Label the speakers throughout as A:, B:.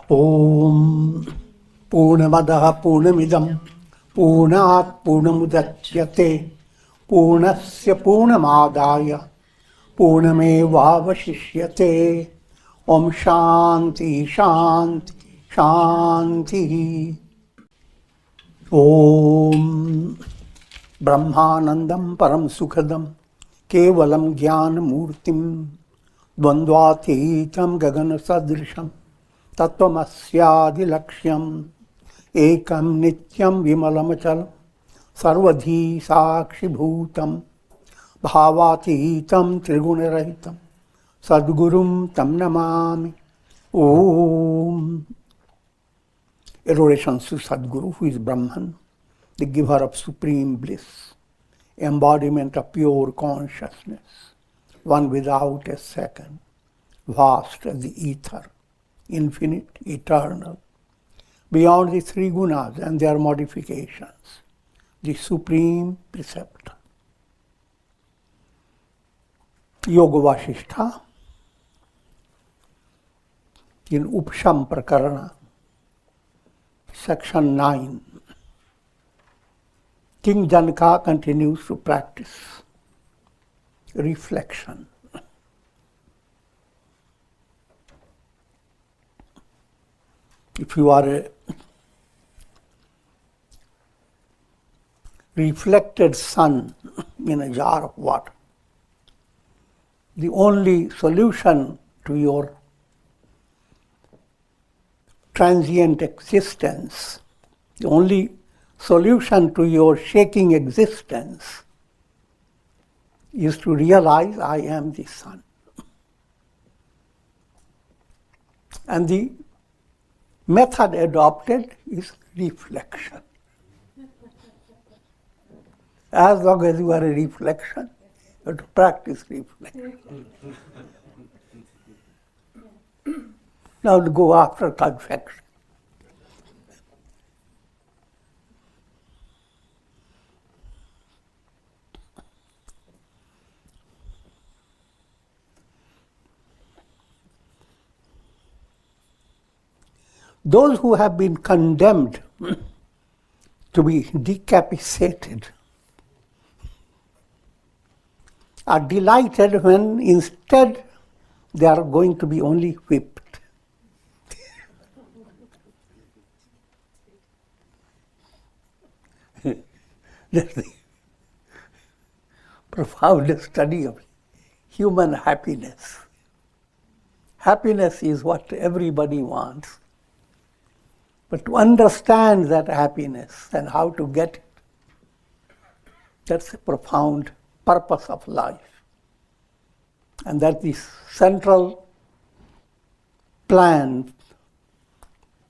A: Om Purnamadaha Purnamidam Purnat Purnamudachyate Purnasya Purnamadaya Purnameva Vasishyate. Om Shanti Shanti Shanti. Om Brahmanandam Param Sukhadam Kevalam Jnana Murtim Dvandvatitam Gagana Sadrisham Tattvamasya Laksham Ekam Nityam Vimalamachalam Sarvadhi Sakshi Bhutam Bhavatitam Trigunarahitam Sadgurum Tam Namami. Om. Adoration to Sadguru, who is Brahman, the giver of supreme bliss, embodiment of pure consciousness, one without a second, vast as the ether, infinite, eternal, beyond the three gunas and their modifications, the supreme preceptor. Yoga Vasistha in Upashama Prakarana, Section 9. King Janaka continues to practice reflection. If you are a reflected sun in a jar of water, the only solution to your transient existence, the only solution to your shaking existence is to realize I am the sun. And the method adopted is reflection. As long as you are a reflection, you have to practice reflection. Now to go after confection. Those who have been condemned to be decapitated are delighted when instead they are going to be only whipped. That's the profound study of human happiness. Happiness is what everybody wants. But to understand that happiness and how to get it, that's the profound purpose of life. And that's the central plan,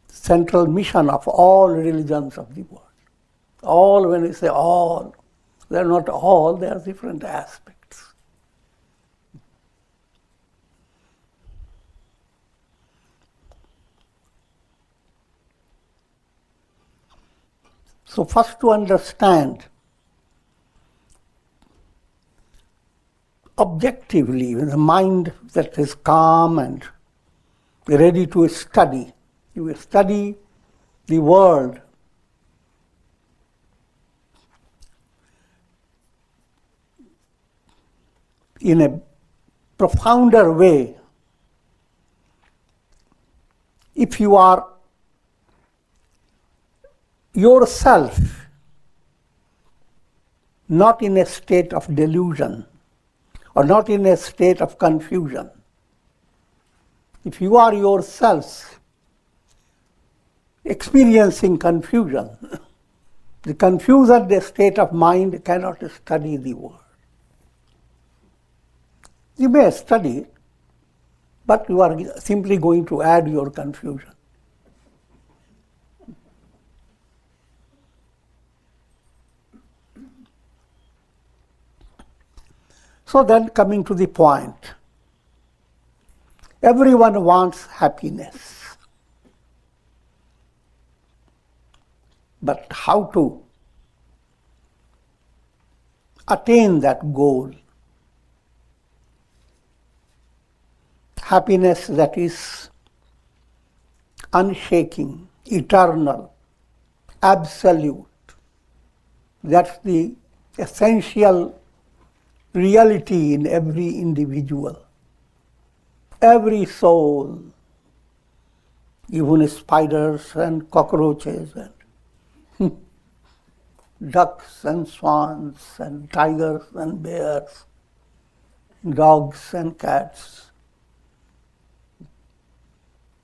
A: central mission of all religions of the world. All, when we say all, they're not all, they are different aspects. So first to understand objectively, with a mind that is calm and ready to study, you will study the world in a profounder way. If you are yourself not in a state of delusion or not in a state of confusion, if you are yourself experiencing confusion, the confusion, the state of mind cannot study the world. You may study it, but you are simply going to add your confusion. So then, coming to the point, everyone wants happiness. But how to attain that goal? Happiness that is unshaking, eternal, absolute. That's the essential reality in every individual. Every soul, even spiders and cockroaches and ducks and swans and tigers and bears, dogs and cats.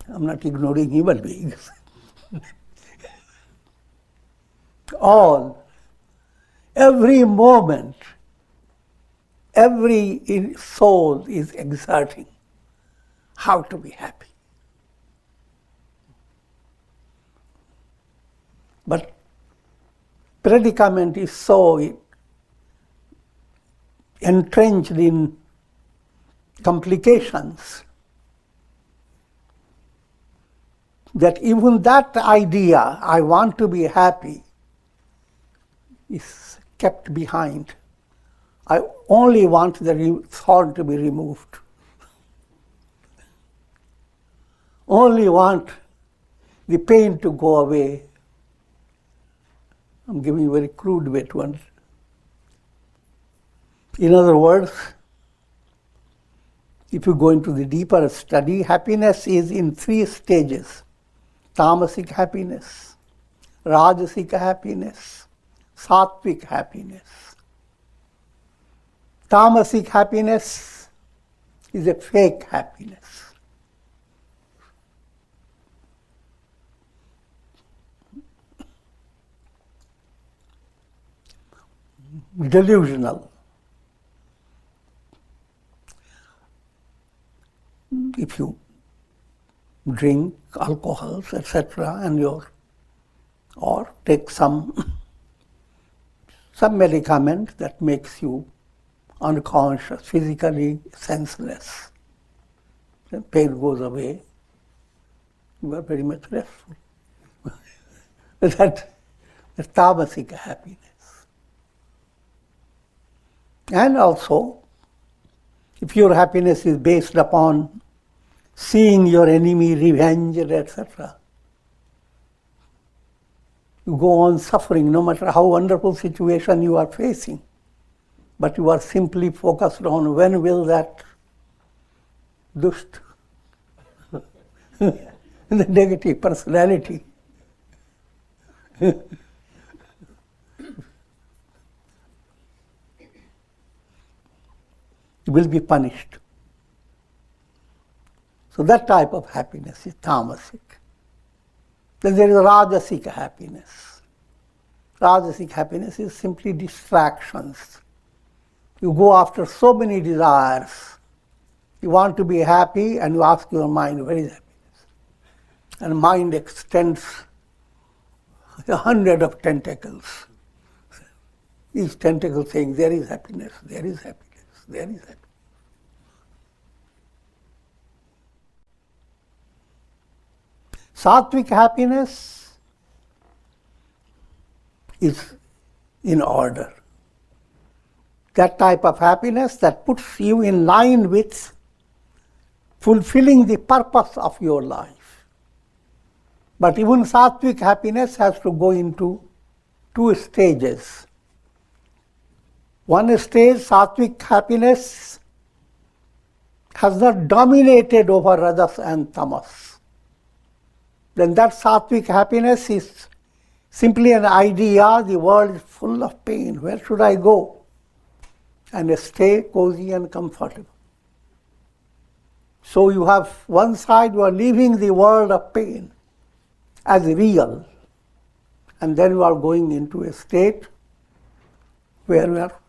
A: I'm not ignoring human beings. All, every moment, every soul is exerting how to be happy. But predicament is so entrenched in complications that even that idea, I want to be happy, is kept behind. I only want the thought to be removed. Only want the pain to go away. I'm giving a very crude way to understand. In other words, if you go into the deeper study, happiness is in 3 stages. Tamasic happiness, Rajasic happiness, Sattvic happiness. Tamasic happiness is a fake happiness. Delusional. If you drink alcohols, etc., and or take some medicament that makes you unconscious, physically senseless, the pain goes away, you are very much restful. That's tamasic happiness. And also, if your happiness is based upon seeing your enemy revenged, etc., you go on suffering no matter how wonderful situation you are facing. But you are simply focused on when will that dusht, the negative personality, will be punished. So that type of happiness is tamasic. Then there is rajasic happiness. Rajasic happiness is simply distractions. You go after so many desires. You want to be happy and you ask your mind, where is happiness? And mind extends 100 of tentacles. Each tentacle saying, there is happiness, there is happiness. There is happiness. Sattvic happiness is in order. That type of happiness that puts you in line with fulfilling the purpose of your life. But even sattvic happiness has to go into 2 stages. One stage, sattvic happiness, has not dominated over rajas and tamas. Then that sattvic happiness is simply an idea, the world is full of pain, where should I go? And stay cozy and comfortable. So you have one side, you are leaving the world of pain as real, and then you are going into a state where you are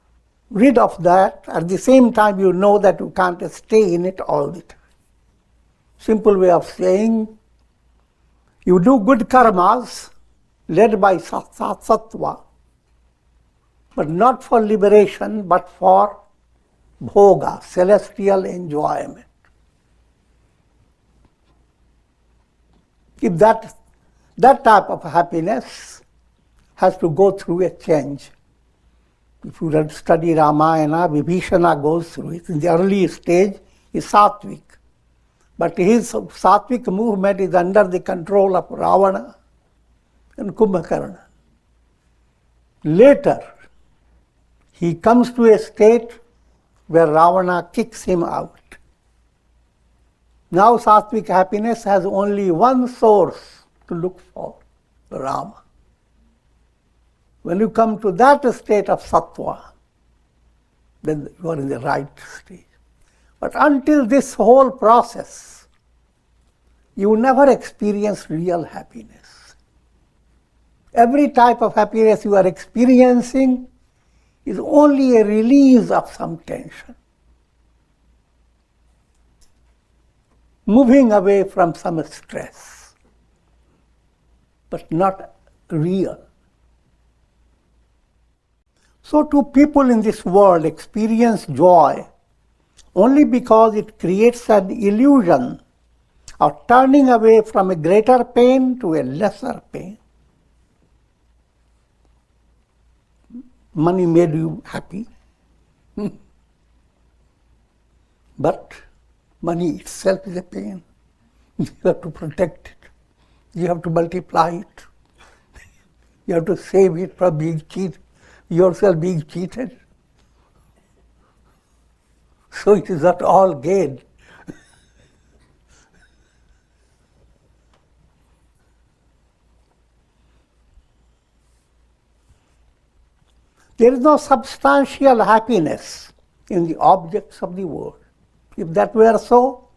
A: rid of that. At the same time, you know that you can't stay in it all the time. Simple way of saying, you do good karmas led by sattva, but not for liberation, but for bhoga, celestial enjoyment. If that type of happiness has to go through a change. If you study Ramayana, Vibhishana goes through it. In the early stage is sattvic. But his sattvic movement is under the control of Ravana and Kumbhakarna. Later, he comes to a state where Ravana kicks him out. Now sattvic happiness has only one source to look for, Rama. When you come to that state of sattva, then you are in the right stage. But until this whole process, you never experience real happiness. Every type of happiness you are experiencing is only a release of some tension, moving away from some stress, but not real. So two people in this world experience joy only because it creates an illusion of turning away from a greater pain to a lesser pain. Money made you happy, but money itself is a pain. You have to protect it. You have to multiply it. You have to save it from being cheated, yourself being cheated. So it is not all gain. There is no substantial happiness in the objects of the world. If that were so,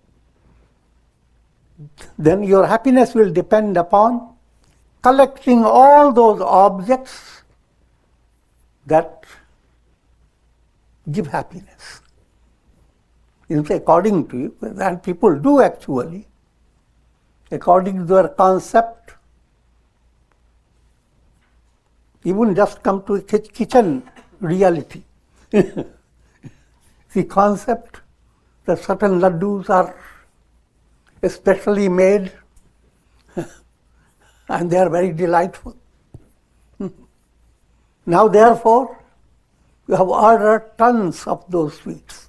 A: then your happiness will depend upon collecting all those objects that give happiness. According to you, and people do actually, according to their concept, even just come to a kitchen reality. The concept that certain laddus are especially made and they are very delightful. Now therefore, you have ordered tons of those sweets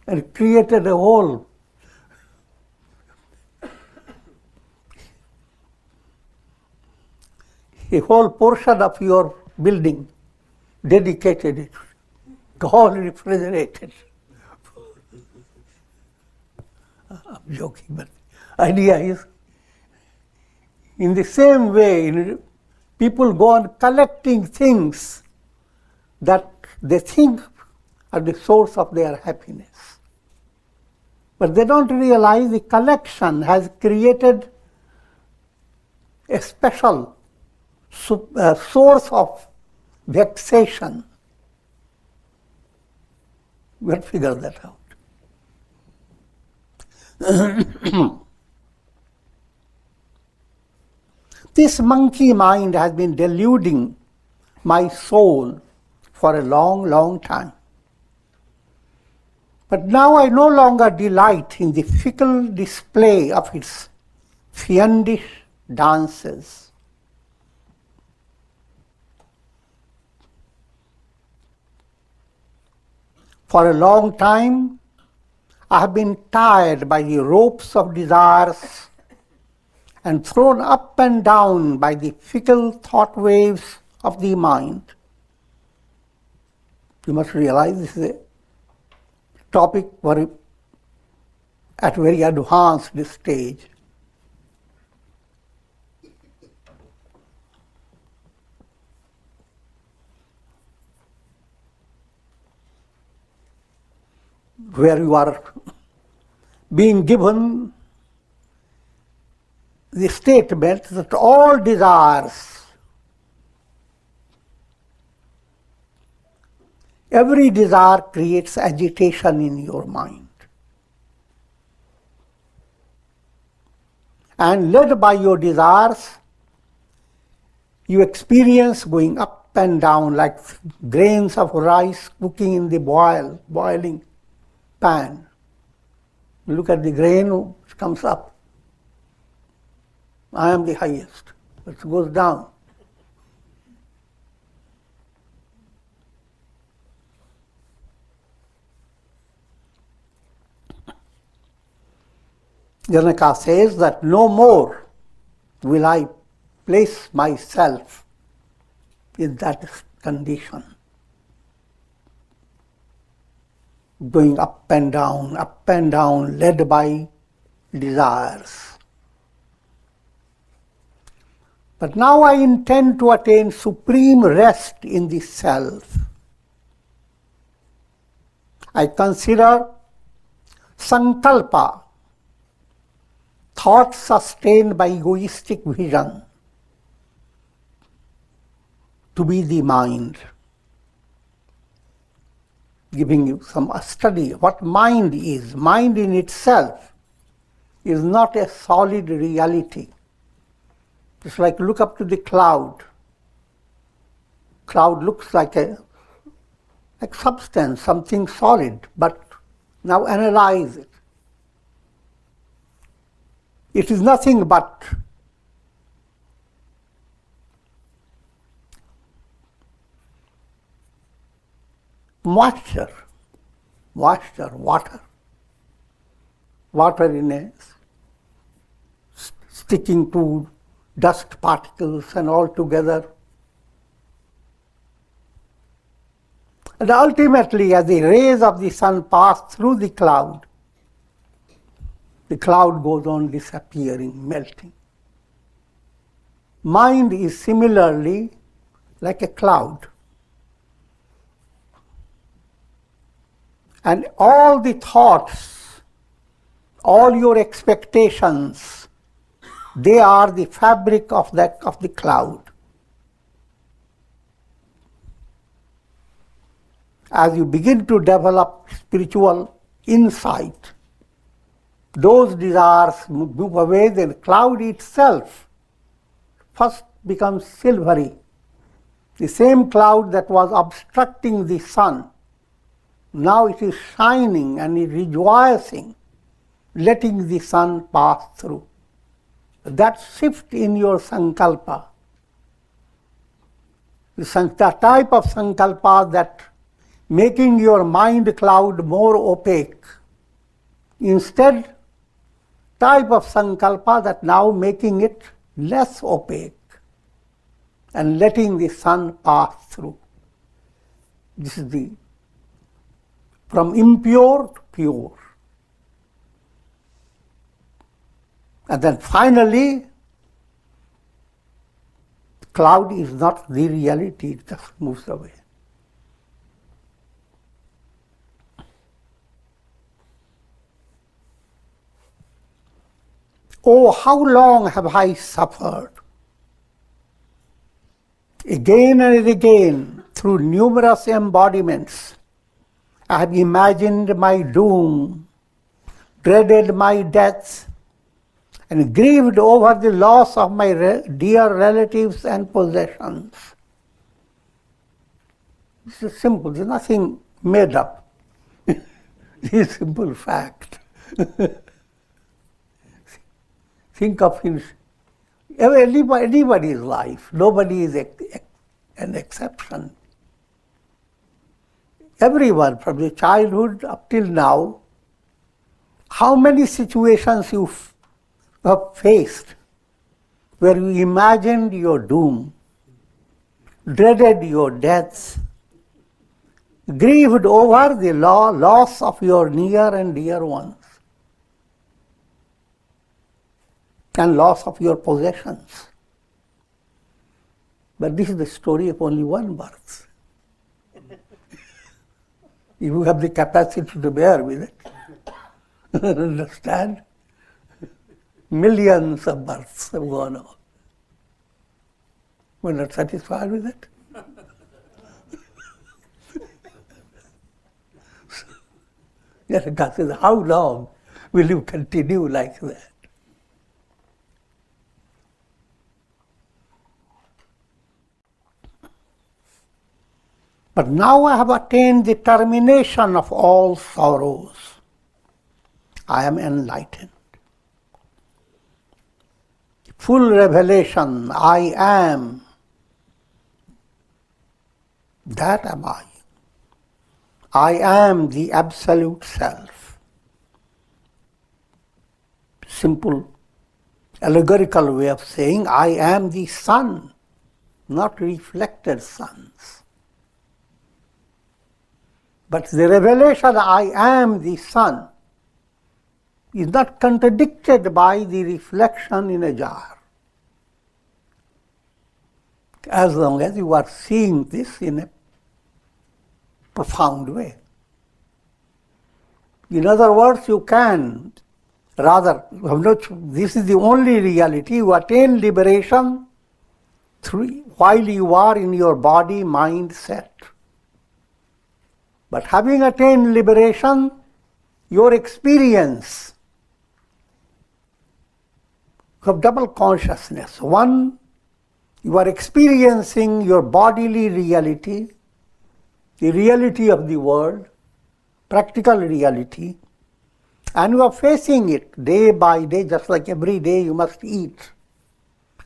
A: and created a whole portion of your building dedicated it, all refrigerated. I'm joking, but the idea is, in the same way, people go on collecting things that they think are the source of their happiness. But they don't realize the collection has created a special source of vexation. We'll figure that out. This monkey mind has been deluding my soul for a long, long time. But now I no longer delight in the fickle display of its fiendish dances. For a long time, I have been tied by the ropes of desires and thrown up and down by the fickle thought waves of the mind. You must realize this is a topic at very advanced stage. Where you are being given the statement that all desires, every desire creates agitation in your mind. And led by your desires, you experience going up and down like grains of rice cooking in the boiling pan. You look at the grain, it comes up. I am the highest. It goes down. Janaka says that no more will I place myself in that condition, going up and down, led by desires. But now I intend to attain supreme rest in the self. I consider sankalpa, thoughts sustained by egoistic vision, to be the mind. Giving you some study what mind is. Mind in itself is not a solid reality. It's like look up to the cloud. Cloud looks like substance, something solid, but now analyze it. It is nothing but moisture, water in a sticking to dust particles and all together. And ultimately, as the rays of the sun pass through the cloud goes on disappearing, melting. Mind is similarly like a cloud. And all the thoughts, all your expectations, they are the fabric of the cloud. As you begin to develop spiritual insight, those desires move away, the cloud itself first becomes silvery. The same cloud that was obstructing the sun, now it is shining and rejoicing, letting the sun pass through. That shift in your sankalpa, the type of sankalpa that making your mind cloud more opaque, instead type of sankalpa that now making it less opaque and letting the sun pass through. This is from impure to pure. And then finally, the cloud is not the reality, it just moves away. Oh, how long have I suffered? Again and again, through numerous embodiments, I have imagined my doom, dreaded my death, and grieved over the loss of my dear relatives and possessions. This is simple, there's nothing made up. This is simple fact. Think of anybody's life. Nobody is an exception. Everyone, from the childhood up till now, how many situations you have faced where you imagined your doom, dreaded your death, grieved over the loss of your near and dear ones, and loss of your possessions. But this is the story of only one birth. You have the capacity to bear with it. Understand? Millions of births have gone on. We're not satisfied with it. Janaka says, how long will you continue like that? But now I have attained the termination of all sorrows. I am enlightened. Full revelation, I am. That am I. I am the absolute self. simple allegorical way of saying, I am the sun, not reflected suns. But the revelation, I am the sun, is not contradicted by the reflection in a jar. As long as you are seeing this in a profound way. In other words, you can, rather, this is the only reality. You attain liberation while you are in your body mind set. But having attained liberation, your experience of double consciousness. One, you are experiencing your bodily reality, the reality of the world, practical reality, and you are facing it day by day, just like every day you must eat.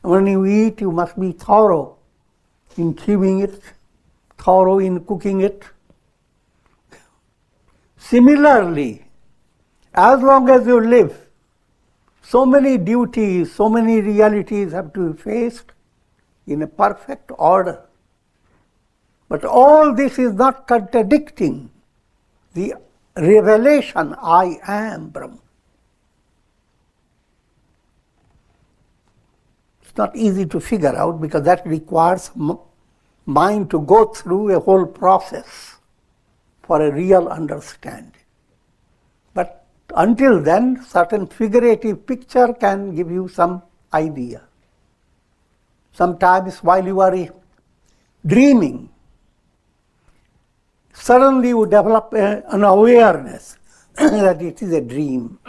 A: When you eat, you must be thorough in chewing it, thorough in cooking it. Similarly, as long as you live, so many duties, so many realities have to be faced in a perfect order. But all this is not contradicting the revelation, I am Brahman. It's not easy to figure out because that requires mind to go through a whole process for a real understanding. But until then, certain figurative picture can give you some idea. Sometimes while you are dreaming, suddenly you develop an awareness that it is a dream.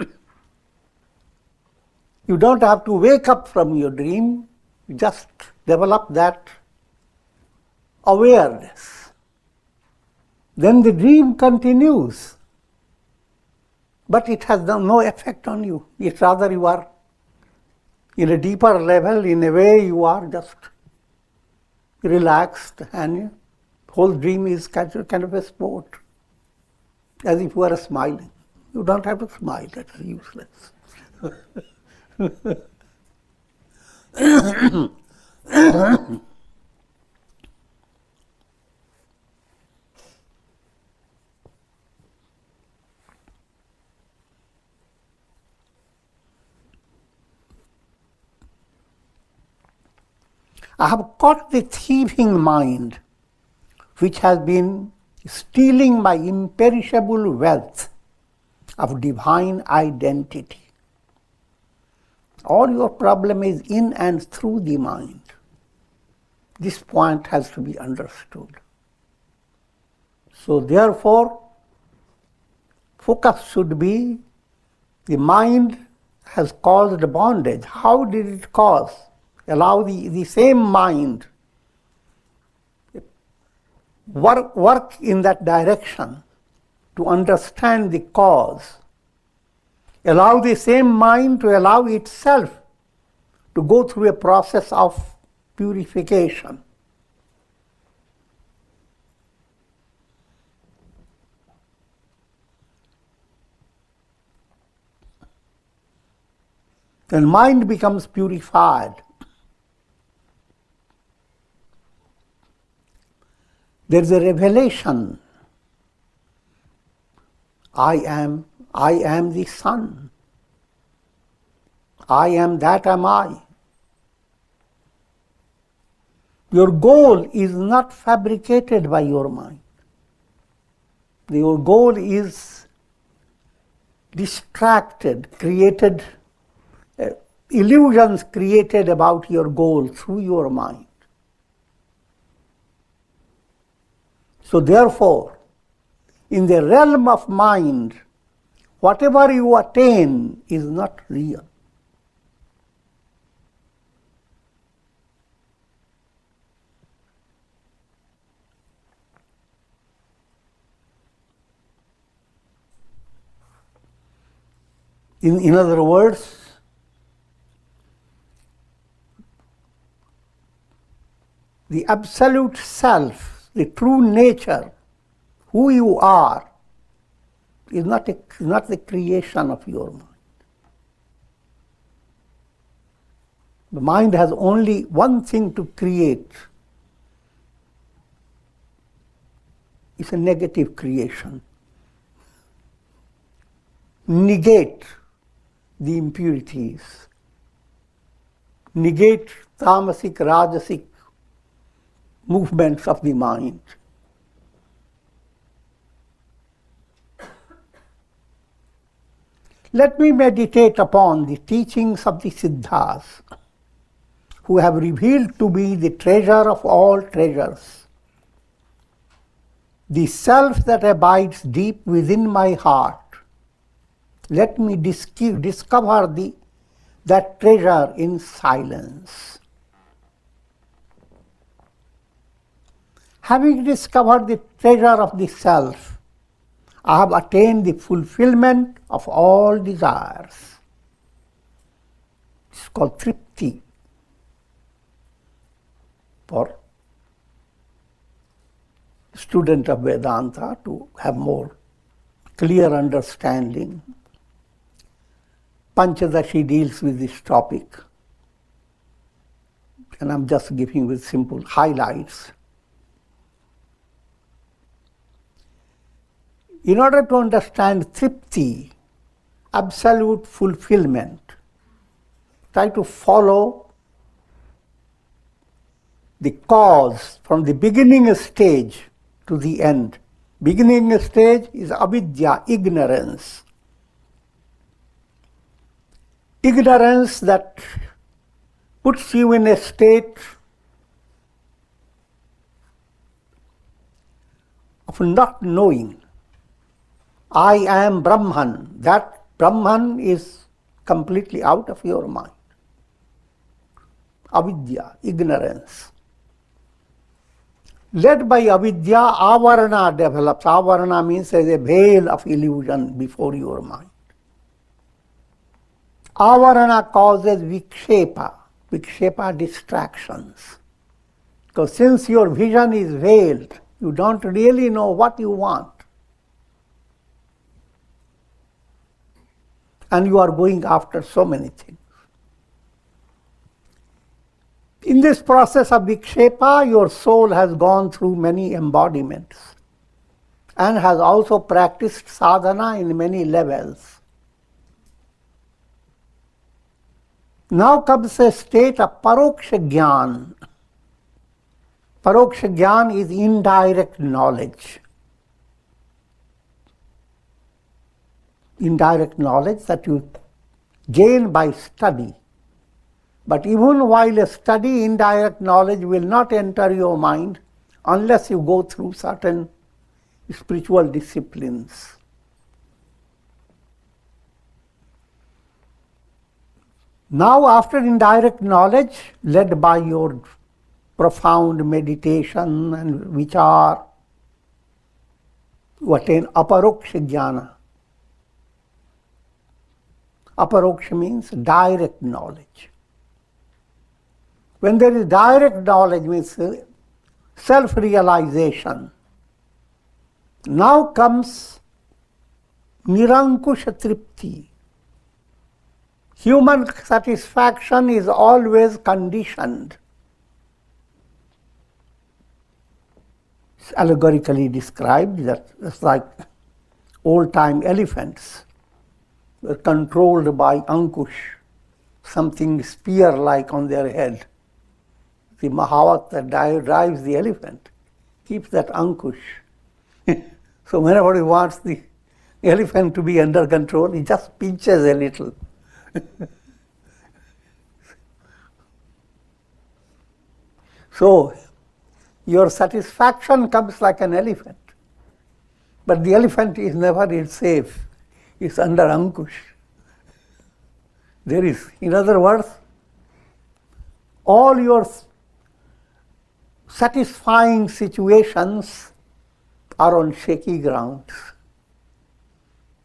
A: You don't have to wake up from your dream, just develop that awareness. Then the dream continues, but it has no effect on you. It's rather you are in a deeper level, in a way you are just relaxed and whole dream is kind of a sport, as if you are smiling. You don't have to smile, that's useless. I have caught the thieving mind which has been stealing my imperishable wealth of divine identity. All your problem is in and through the mind. This point has to be understood. So therefore, focus should be, the mind has caused bondage. How did it cause? Allow the same mind work in that direction to understand the cause. Allow the same mind to allow itself to go through a process of purification. When mind becomes purified, there is a revelation. I am the sun. I am that am I. Your goal is not fabricated by your mind. Your goal is distracted, created, illusions created about your goal through your mind. So therefore, in the realm of mind, whatever you attain is not real. In other words, the absolute self, the true nature, who you are, is not the creation of your mind. The mind has only one thing to create. It's a negative creation. Negate the impurities. Negate tamasic, rajasic movements of the mind. Let me meditate upon the teachings of the Siddhas, who have revealed to me the treasure of all treasures, the self that abides deep within my heart. Let me discover that treasure in silence. Having discovered the treasure of the self, I have attained the fulfillment of all desires. It's called tripti for student of Vedanta to have more clear understanding. Panchadashi deals with this topic, and I'm just giving with simple highlights. In order to understand tripti, absolute fulfillment, try to follow the cause from the beginning stage to the end. Beginning stage is avidya, ignorance. Ignorance that puts you in a state of not knowing. I am Brahman. That Brahman is completely out of your mind. Avidya, ignorance. Led by avidya, avarana develops. Avarana means as a veil of illusion before your mind. Avarana causes vikshepa. Vikshepa, distractions. Because since your vision is veiled, you don't really know what you want. And you are going after so many things. In this process of vikshepa, your soul has gone through many embodiments and has also practiced sadhana in many levels. Now comes a state of paroksha jnana. Paroksha jnana is indirect knowledge. Indirect knowledge that you gain by study. But even while study, indirect knowledge will not enter your mind unless you go through certain spiritual disciplines. Now, after indirect knowledge, led by your profound meditation and vichar, you attain aparoksha jnana. Aparoksha means direct knowledge. When there is direct knowledge, means self-realization. Now comes nirankusha tripti. Human satisfaction is always conditioned. It's allegorically described that it's like old-time elephants were controlled by ankush, something spear-like on their head. The Mahavat that drives the elephant keeps that ankush. So whenever he wants the elephant to be under control, he just pinches a little. So your satisfaction comes like an elephant. But the elephant is never safe. It's under ankush. There is, in other words, all your satisfying situations are on shaky grounds.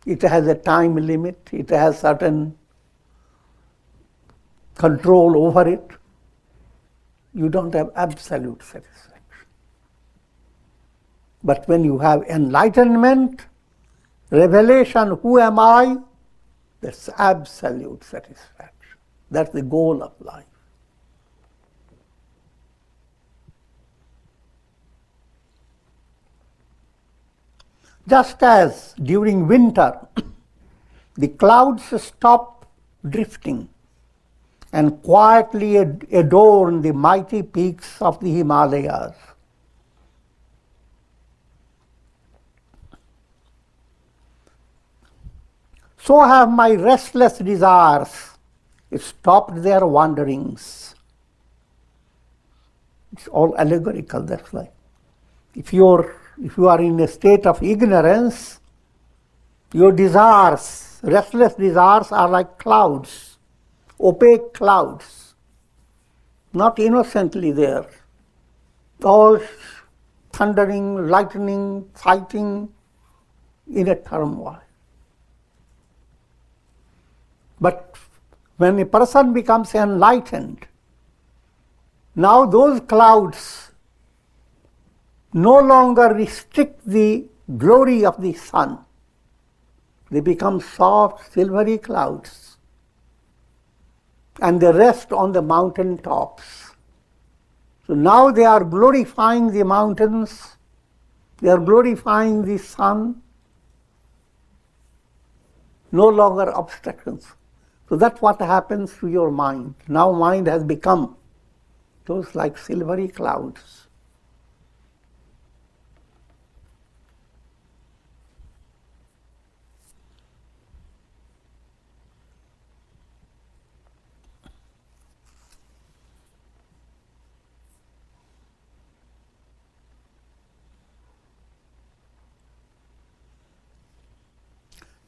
A: It has a time limit, it has certain control over it. You don't have absolute satisfaction. But when you have enlightenment, revelation, who am I? That's absolute satisfaction. That's the goal of life. Just as during winter the clouds stop drifting and quietly adorn the mighty peaks of the Himalayas, so have my restless desires stopped their wanderings. It's all allegorical, that's why. If you are in a state of ignorance, your desires, restless desires, are like clouds, opaque clouds, not innocently there, all thundering, lightning, fighting in a turmoil. But when a person becomes enlightened, now those clouds no longer restrict the glory of the sun. They become soft, silvery clouds, and they rest on the mountain tops. So now they are glorifying the mountains, they are glorifying the sun, no longer obstructions. So that's what happens to your mind. Now mind has become those like silvery clouds.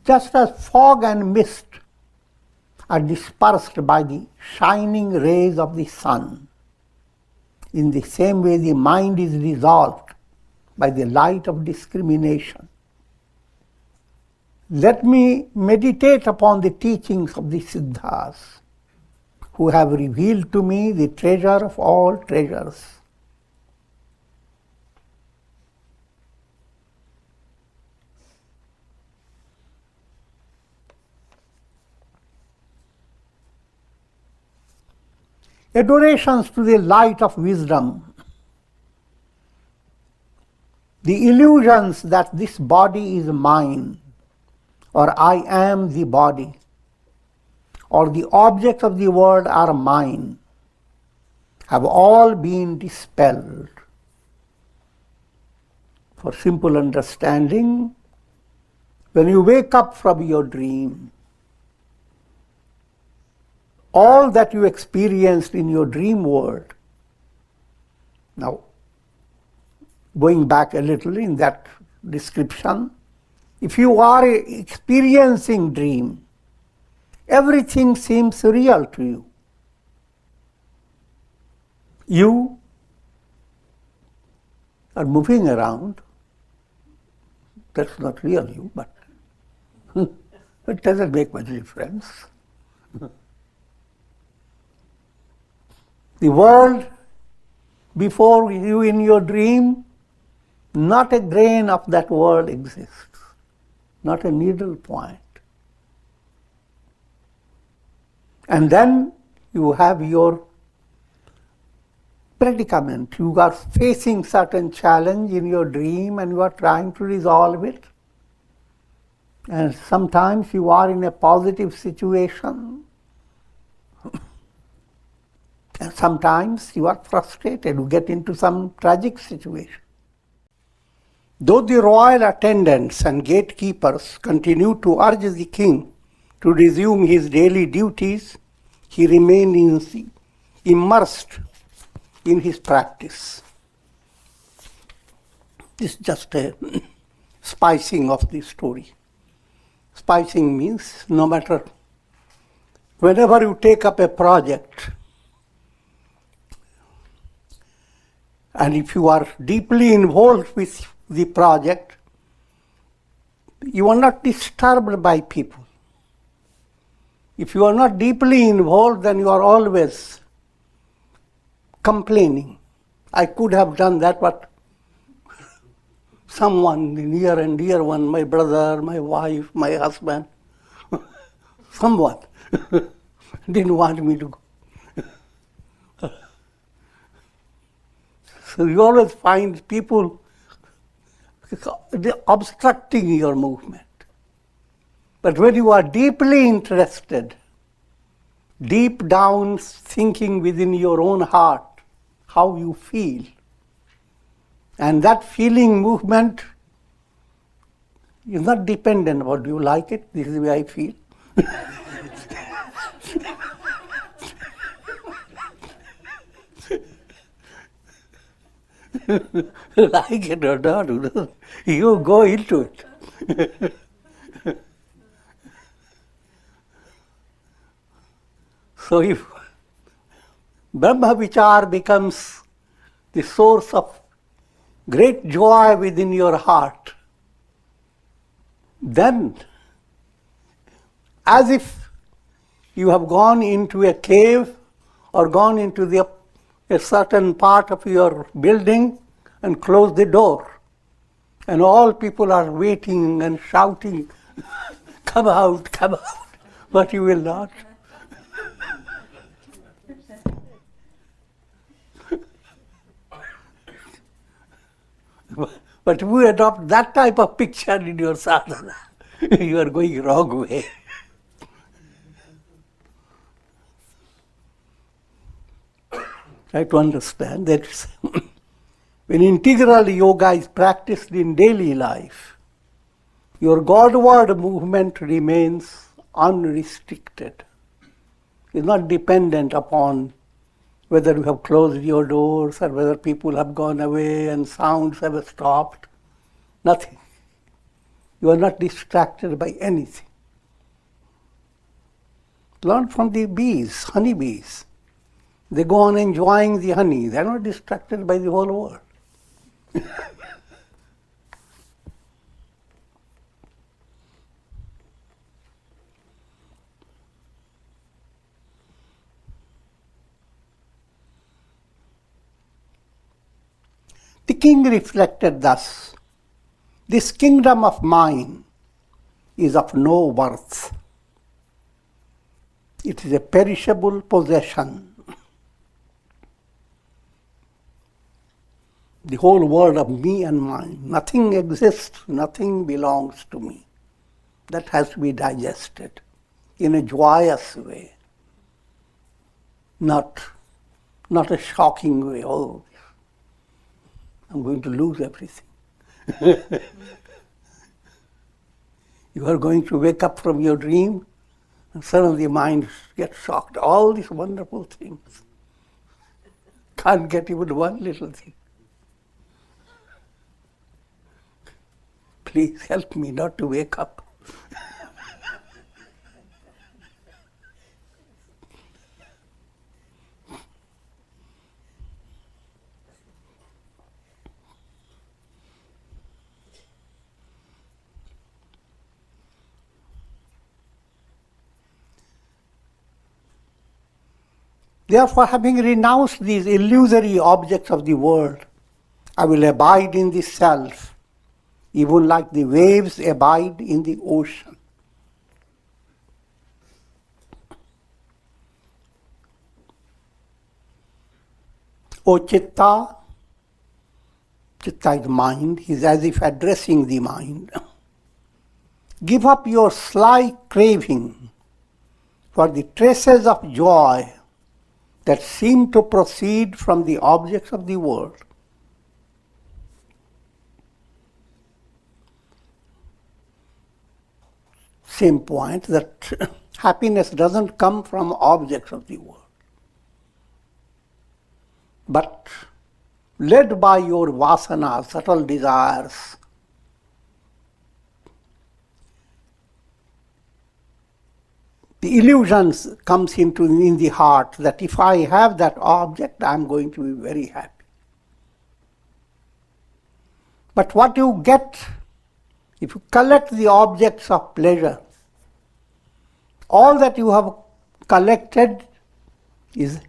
A: Just as fog and mist are dispersed by the shining rays of the sun, in the same way the mind is dissolved by the light of discrimination. Let me meditate upon the teachings of the Siddhas, who have revealed to me the treasure of all treasures. Adorations to the light of wisdom, the illusions that this body is mine, or I am the body, or the objects of the world are mine, have all been dispelled. For simple understanding, when you wake up from your dream, all that you experienced in your dream world, now going back a little in that description, if you are experiencing dream, everything seems real to you. You are moving around, that's not real you, but it doesn't make much difference. The world before you in your dream, not a grain of that world exists, not a needle point. And then you have your predicament. You are facing certain challenge in your dream and you are trying to resolve it. And sometimes you are in a positive situation. And sometimes you are frustrated, you get into some tragic situation. Though the royal attendants and gatekeepers continued to urge the king to resume his daily duties, he remained immersed in his practice. This is just a spicing of the story. Spicing means no matter, whenever you take up a project, and if you are deeply involved with the project, you are not disturbed by people. If you are not deeply involved, then you are always complaining. I could have done that, but someone near and dear one, my brother, my wife, my husband, someone didn't want me to go. So you always find people obstructing your movement. But when you are deeply interested, deep down thinking within your own heart, how you feel, and that feeling movement is not dependent on, do you like it? This is the way I feel. Like it or not, you go into it. So if Brahma Vichar becomes the source of great joy within your heart, then as if you have gone into a cave or gone into a certain part of your building and closed the door, and all people are waiting and shouting, come out, but you will not. But if you adopt that type of picture in your sadhana, you are going wrong way. Try to understand that when integral yoga is practiced in daily life, your Godward movement remains unrestricted. It's not dependent upon whether you have closed your doors or whether people have gone away and sounds have stopped. Nothing. You are not distracted by anything. Learn from the bees, honeybees. They go on enjoying the honey. They are not distracted by the whole world. The king reflected thus, this kingdom of mine is of no worth. It is a perishable possession. The whole world of me and mine. Nothing exists, nothing belongs to me. That has to be digested in a joyous way. Not a shocking way. Oh, I'm going to lose everything. You are going to wake up from your dream and suddenly your mind gets shocked. All these wonderful things. Can't get even one little thing. Please help me not to wake up. Therefore, having renounced these illusory objects of the world, I will abide in the self, even like the waves abide in the ocean. O Chitta, Chitta is mind, he is as if addressing the mind. Give up your sly craving for the traces of joy that seem to proceed from the objects of the world. Same point, that happiness doesn't come from objects of the world, but led by your vasana, subtle desires, the illusions comes in the heart that if I have that object, I'm going to be very happy. But what you get, if you collect the objects of pleasure, all that you have collected is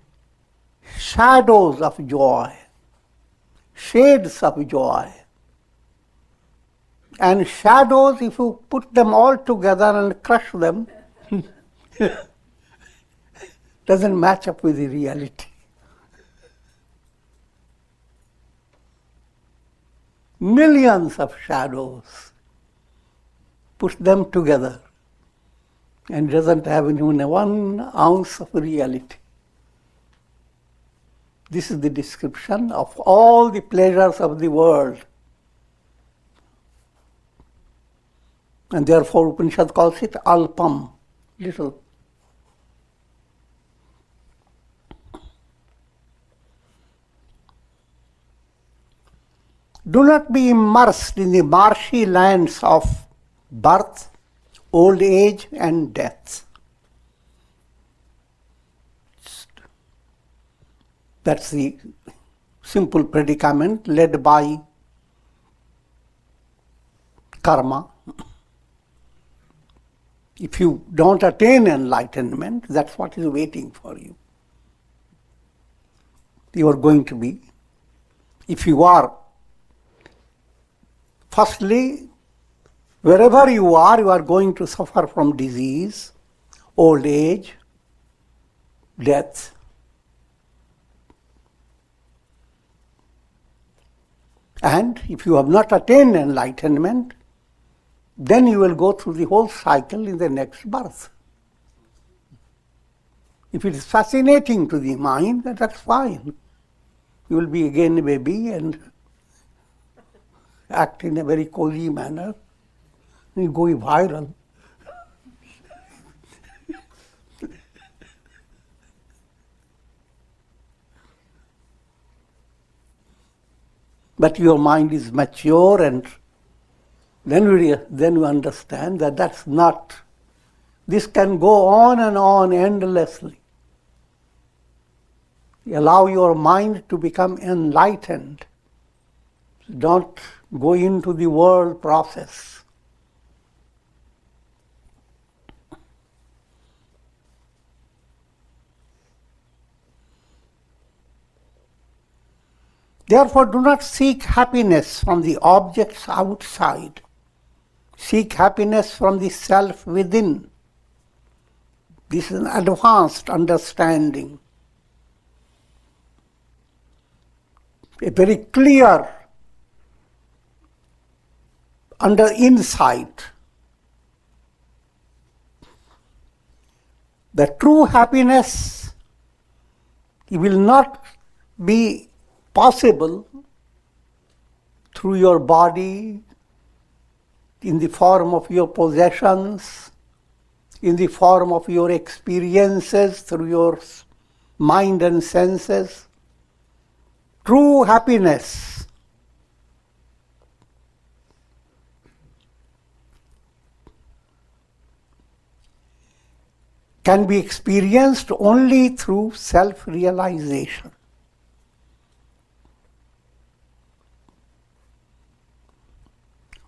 A: shadows of joy, shades of joy. And shadows, if you put them all together and crush them, doesn't match up with the reality. millions of shadows, push them together, and doesn't have even 1 ounce of reality. This is the description of all the pleasures of the world. And therefore Upanishad calls it alpam, little. Do not be immersed in the marshy lands of birth, old age, and death. That's the simple predicament led by karma. If you don't attain enlightenment, that's what is waiting for you. You are going to be, if you are, firstly, wherever you are going to suffer from disease, old age, death. And if you have not attained enlightenment, then you will go through the whole cycle in the next birth. If it is fascinating to the mind, then that's fine. You will be again a baby and act in a very cozy manner. You go viral. But your mind is mature, and then you understand that that's not. This can go on and on endlessly. Allow your mind to become enlightened. Don't go into the world process. Therefore, do not seek happiness from the objects outside. Seek happiness from the self within. This is an advanced understanding. A very clear insight. The true happiness will not be possible through your body, in the form of your possessions, in the form of your experiences through your mind and senses. True happiness can be experienced only through self-realization.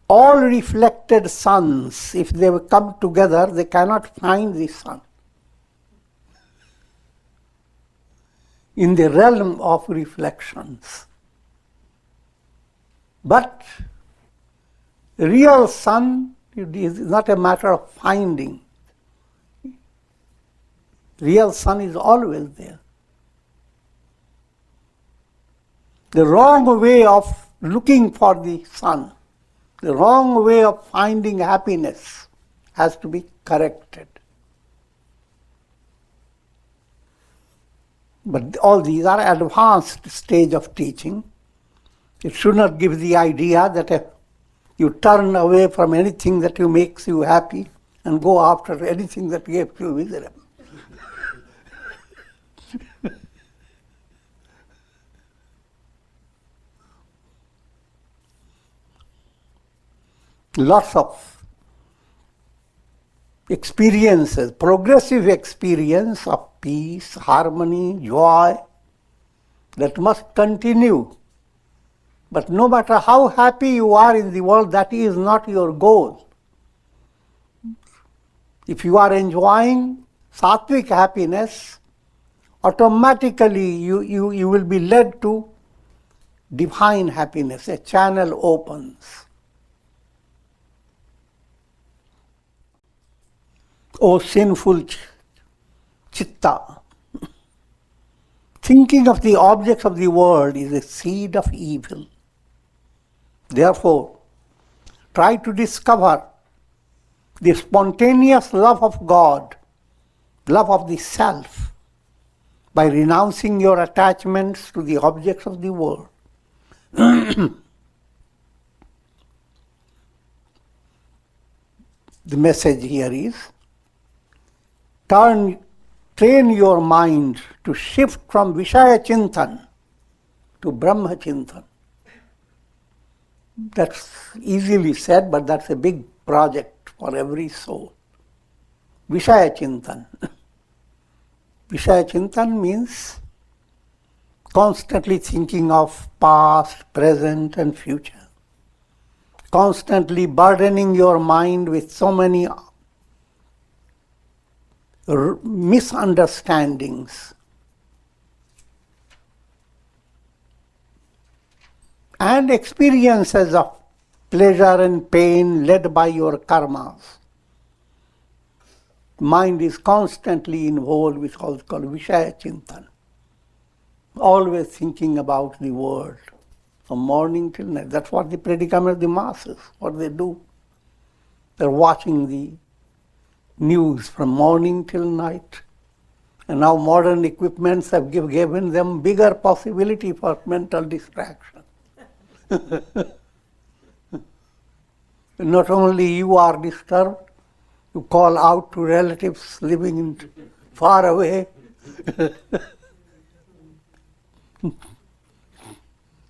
A: All reflected suns, if they come together, they cannot find the sun. In the realm of reflections. But real sun is not a matter of finding. Real sun is always there. The wrong way of looking for the sun, the wrong way of finding happiness has to be corrected. But all these are advanced stage of teaching. It should not give the idea that you turn away from anything that makes you happy and go after anything that makes you miserable. Lots of experiences, progressive experience of peace, harmony, joy, that must continue. But no matter how happy you are in the world, that is not your goal. If you are enjoying sattvic happiness, automatically you will be led to divine happiness. A channel opens. O sinful chitta, thinking of the objects of the world is a seed of evil. Therefore, try to discover the spontaneous love of God, love of the self, by renouncing your attachments to the objects of the world. The message here is, train your mind to shift from Vishaya Chintan to Brahma Chintan. That's easily said, but that's a big project for every soul. Vishaya Chintan. Vishaya Chintan means constantly thinking of past, present and future. Constantly burdening your mind with so many misunderstandings. And experiences of pleasure and pain led by your karmas. Mind is constantly involved with what's called Vishaya Chintan. Always thinking about the world, from morning till night. That's what the predicament of the masses, what they do. They're watching the news from morning till night. And now modern equipments have given them bigger possibility for mental distraction. Not only you are disturbed, you call out to relatives living far away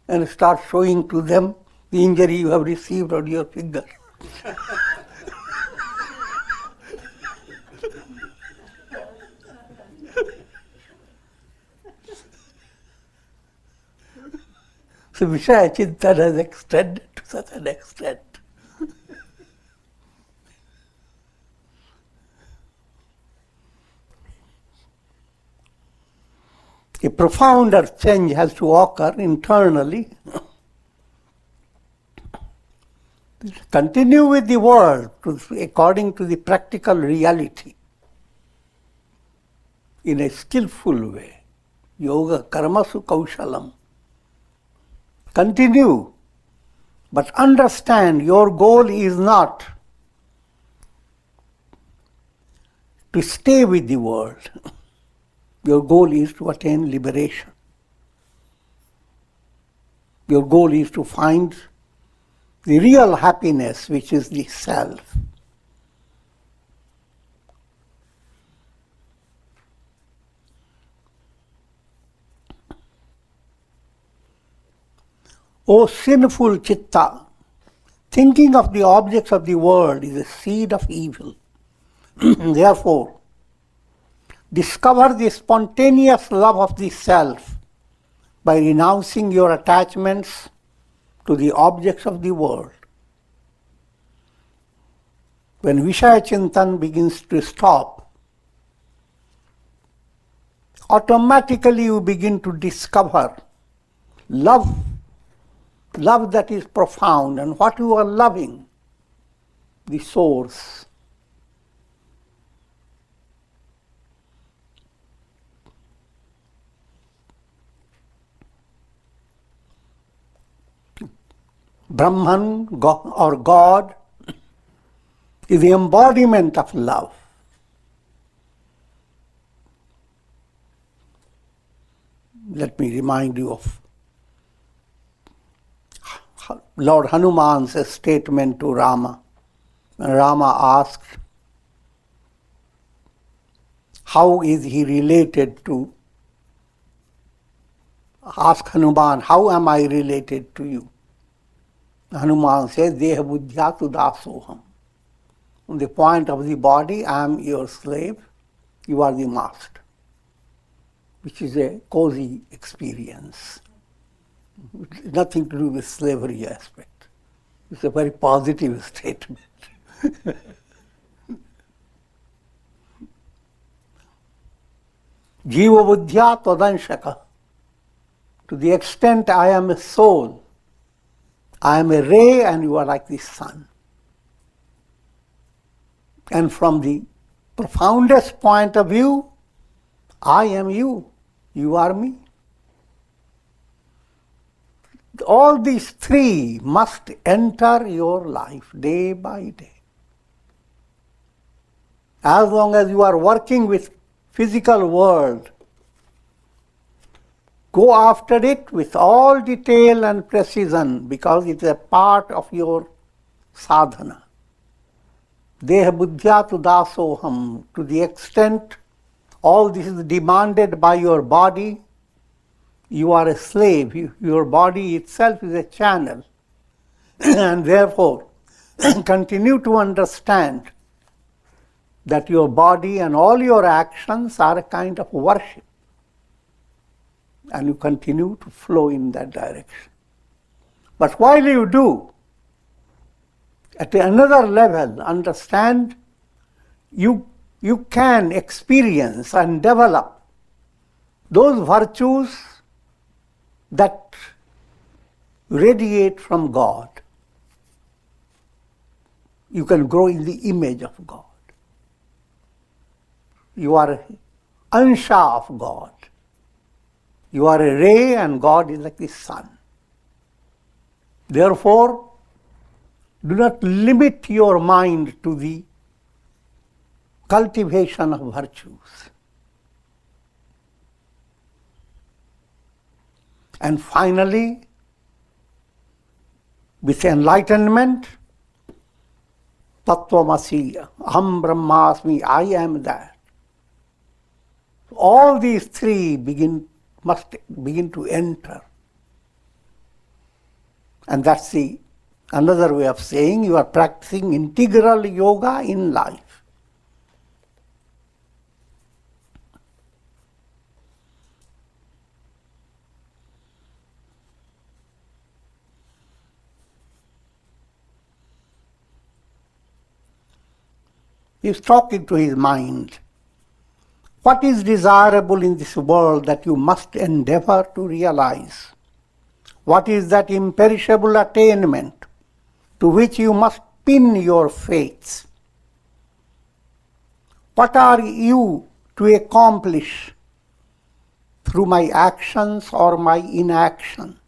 A: and start showing to them the injury you have received on your finger. So Vishaya Chintan has extended to such an extent. A profounder change has to occur internally. Continue with the world according to the practical reality in a skillful way. Yoga karmasu kaushalam. Continue, but understand your goal is not to stay with the world. Your goal is to attain liberation. Your goal is to find the real happiness, which is the self. O sinful chitta, thinking of the objects of the world is a seed of evil. Therefore, discover the spontaneous love of the self by renouncing your attachments to the objects of the world. When Vishaya Chintan begins to stop, automatically you begin to discover love that is profound, and what you are loving, the source. Brahman or God is the embodiment of love. Let me remind you of Lord Hanuman's statement to Rama. When Rama asked, how is he related to, ask Hanuman, how am I related to you? Hanuman says, Deha buddhya tu dasoham. From the point of the body, I am your slave, you are the master, which is a cozy experience. Nothing to do with slavery aspect. It's a very positive statement. Jiva buddhya tvadanshaka. To the extent I am a soul, I am a ray and you are like the sun. And from the profoundest point of view, I am you, you are me. all these three must enter your life day by day. As long as you are working with physical world, go after it with all detail and precision, because it is a part of your sadhana. Deha buddhya tu dasoham. To the extent all this is demanded by your body, you are a slave. Your body itself is a channel. And therefore, continue to understand that your body and all your actions are a kind of worship. And you continue to flow in that direction. But while you do, at another level, understand you can experience and develop those virtues that radiate from God. You can grow in the image of God. You are an ansha of God. You are a ray and God is like the sun. Therefore, do not limit your mind to the cultivation of virtues. And finally, with enlightenment, Tattvamasi, Aham Brahmasmi, I am that. All these three must begin to enter. And that's another way of saying you are practicing integral yoga in life. He's talking to his mind. What is desirable in this world that you must endeavor to realize? What is that imperishable attainment to which you must pin your faith? What are you to accomplish through my actions or my inaction?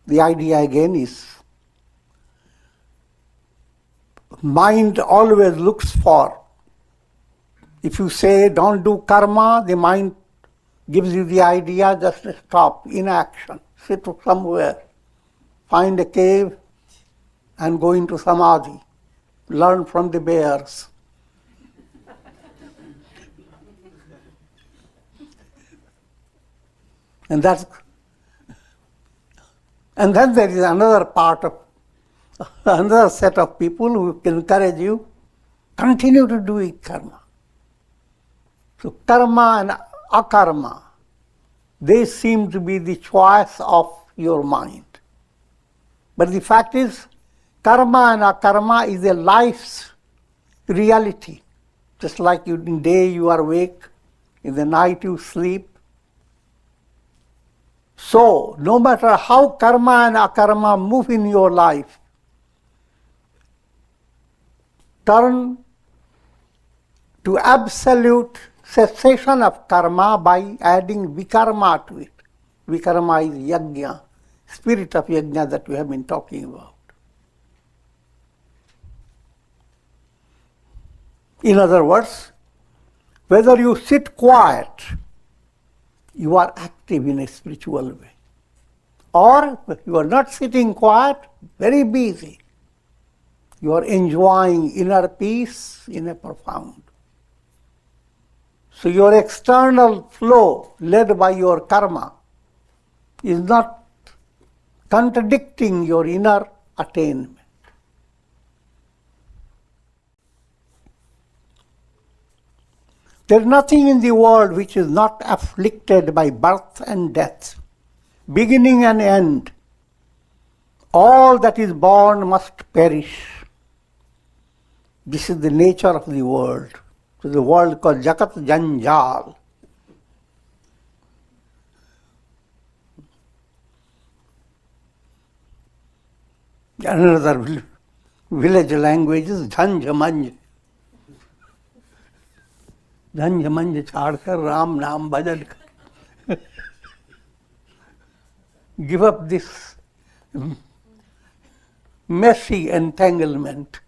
A: The idea again is, mind always looks for, if you say don't do karma, the mind gives you the idea just to stop, inaction, sit somewhere, find a cave and go into samadhi, learn from the bears. And then there is another set of people who encourage you, continue to do karma. So karma and akarma, they seem to be the choice of your mind. But the fact is, karma and akarma is a life's reality. Just like in the day you are awake, in the night you sleep. So, no matter how karma and akarma move in your life, turn to absolute cessation of karma by adding vikarma to it. Vikarma is yajna, spirit of yajna that we have been talking about. In other words, whether you sit quiet, you are active in a spiritual way. Or you are not sitting quiet, very busy. You are enjoying inner peace in a profound. So your external flow led by your karma is not contradicting your inner attainment. There is nothing in the world which is not afflicted by birth and death, beginning and end. All that is born must perish. This is the nature of the world. So the world called Jagat Janjal. Another village language is Jhanjamanj. Jhanjamanj chhadkar Ram Naam bhajan kar. give up this messy entanglement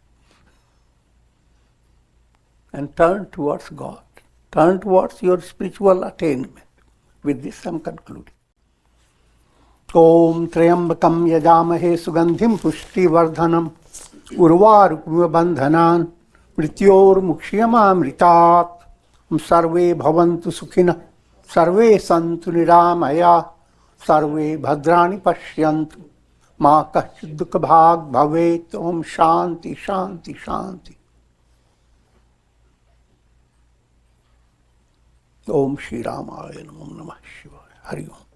A: and turn towards God. Turn towards your spiritual attainment. With this I am concluding. Om Trayambakam Yajamahe Sugandhim Pushtivardhanam Urvarukmiva Bandhanan Mrityor Mukshiyamamritat Sarve Bhavantu Sukhina Sarve Santu Niramaya Sarve Bhadrani Pashyantu Ma Kashchid Dukha Bhag Bhavet. Om Shanti Shanti Shanti. Om Shri Ramaya Namah Shivaya. Hari Om.